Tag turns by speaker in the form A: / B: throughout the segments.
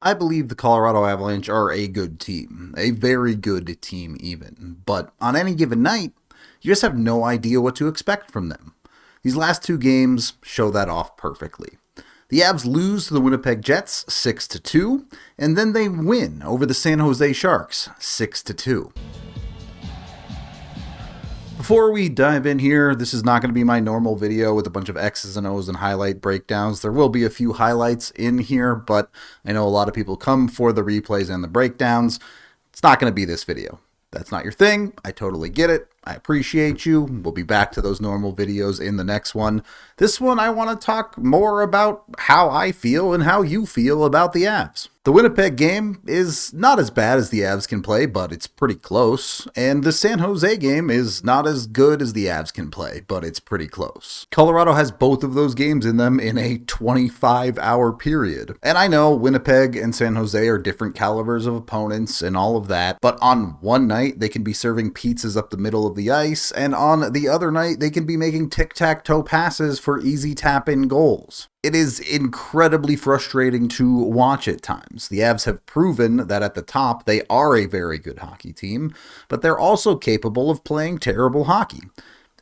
A: I believe the Colorado Avalanche are a good team, a very good team even, but on any given night, you just have no idea what to expect from them. These last two games show that off perfectly. The Avs lose to the Winnipeg Jets 6-2, and then they win over the San Jose Sharks 6-2. Before we dive in here, this is not going to be my normal video with a bunch of X's and O's and highlight breakdowns. There will be a few highlights in here, but I know a lot of people come for the replays and the breakdowns. It's not going to be this video. That's not your thing. I totally get it. I appreciate you. We'll be back to those normal videos in the next one. This one, I want to talk more about how I feel and how you feel about the Avs. The Winnipeg game is not as bad as the Avs can play, but it's pretty close. And the San Jose game is not as good as the Avs can play, but it's pretty close. Colorado has both of those games in them in a 25-hour period. And I know Winnipeg and San Jose are different calibers of opponents and all of that, but on one night, they can be serving pizzas up the middle of the ice, and on the other night, they can be making tic-tac-toe passes for easy tap-in goals. It is incredibly frustrating to watch at times. The Avs have proven that at the top, they are a very good hockey team, but they're also capable of playing terrible hockey.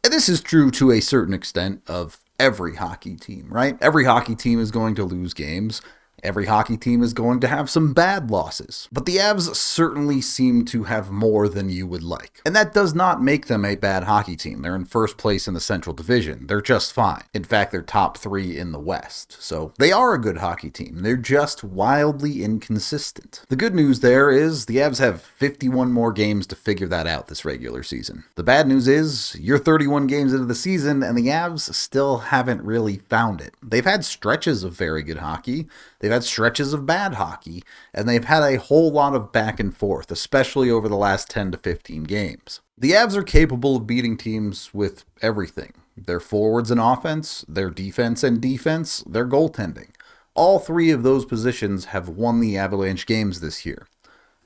A: And this is true to a certain extent of every hockey team, right? Every hockey team is going to lose games. Every hockey team is going to have some bad losses, but the Avs certainly seem to have more than you would like. And that does not make them a bad hockey team. They're in first place in the Central Division. They're just fine. In fact, they're top 3 in the West. So they are a good hockey team. They're just wildly inconsistent. The good news there is the Avs have 51 more games to figure that out this regular season. The bad news is you're 31 games into the season and the Avs still haven't really found it. They've had stretches of very good hockey. They've had stretches of bad hockey, and they've had a whole lot of back and forth, especially over the last 10 to 15 games. The Avs are capable of beating teams with everything. Their forwards and offense, their defense and defense, their goaltending. All three of those positions have won the Avalanche games this year.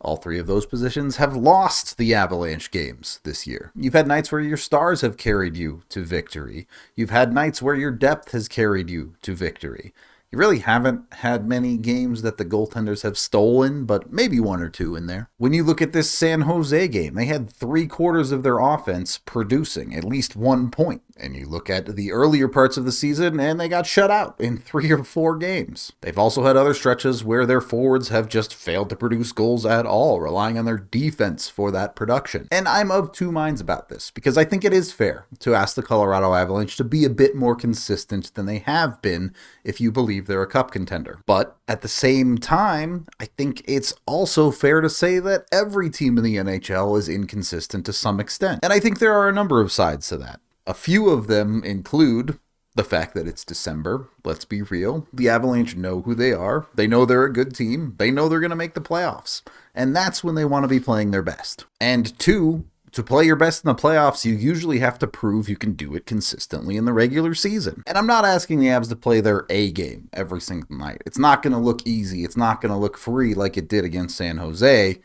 A: All three of those positions have lost the Avalanche games this year. You've had nights where your stars have carried you to victory. You've had nights where your depth has carried you to victory. You really haven't had many games that the goaltenders have stolen, but maybe one or two in there. When you look at this San Jose game, they had 3/4 of their offense producing at least 1 point. And you look at the earlier parts of the season, and they got shut out in 3 or 4 games. They've also had other stretches where their forwards have just failed to produce goals at all, relying on their defense for that production. And I'm of two minds about this, because I think it is fair to ask the Colorado Avalanche to be a bit more consistent than they have been if you believe they're a cup contender. But at the same time, I think it's also fair to say that every team in the NHL is inconsistent to some extent. And I think there are a number of sides to that. A few of them include the fact that it's December. Let's be real. The Avalanche know who they are. They know they're a good team. They know they're going to make the playoffs. And that's when they want to be playing their best. And two, to play your best in the playoffs, you usually have to prove you can do it consistently in the regular season. And I'm not asking the Avs to play their A game every single night. It's not going to look easy. It's not going to look free like it did against San Jose.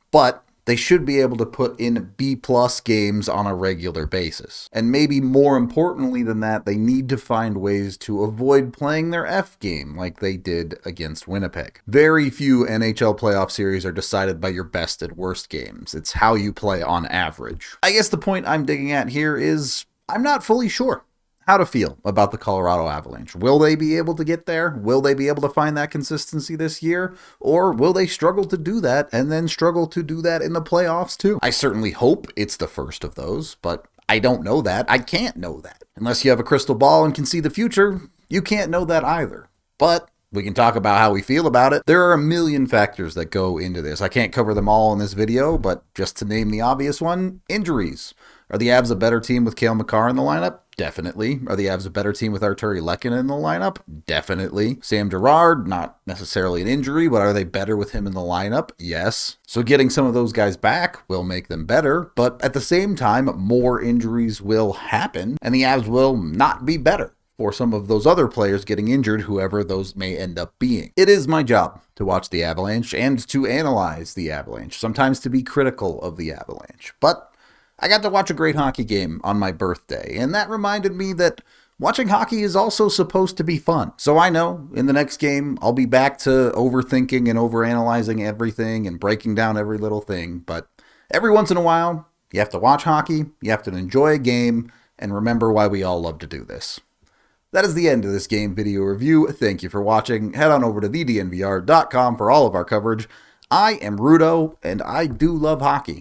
A: But they should be able to put in B-plus games on a regular basis. And maybe more importantly than that, they need to find ways to avoid playing their F game like they did against Winnipeg. Very few NHL playoff series are decided by your best and worst games. It's how you play on average. I guess the point I'm digging at here is I'm not fully sure how to feel about the Colorado Avalanche. Will they be able to get there? Will they be able to find that consistency this year? Or will they struggle to do that and then struggle to do that in the playoffs too? I certainly hope it's the first of those, but I don't know that. I can't know that. Unless you have a crystal ball and can see the future, you can't know that either. But we can talk about how we feel about it. There are a million factors that go into this. I can't cover them all in this video, but just to name the obvious one, injuries. Are the Avs a better team with Cale Makar in the lineup? Definitely. Are the Avs a better team with Arturi Lehkonen in the lineup? Definitely. Sam Girard, not necessarily an injury, but are they better with him in the lineup? Yes. So getting some of those guys back will make them better, but at the same time, more injuries will happen, and the Avs will not be better for some of those other players getting injured, whoever those may end up being. It is my job to watch the Avalanche and to analyze the Avalanche, sometimes to be critical of the Avalanche, but I got to watch a great hockey game on my birthday, and that reminded me that Watching hockey is also supposed to be fun. So I know in the next game, I'll be back to overthinking and overanalyzing everything and breaking down every little thing. But every once in a while, you have to watch hockey, you have to enjoy a game, and remember why we all love to do this. That is the end of this game video review. Thank you for watching. Head on over to thednvr.com for all of our coverage. I am Rudo, and I do love hockey.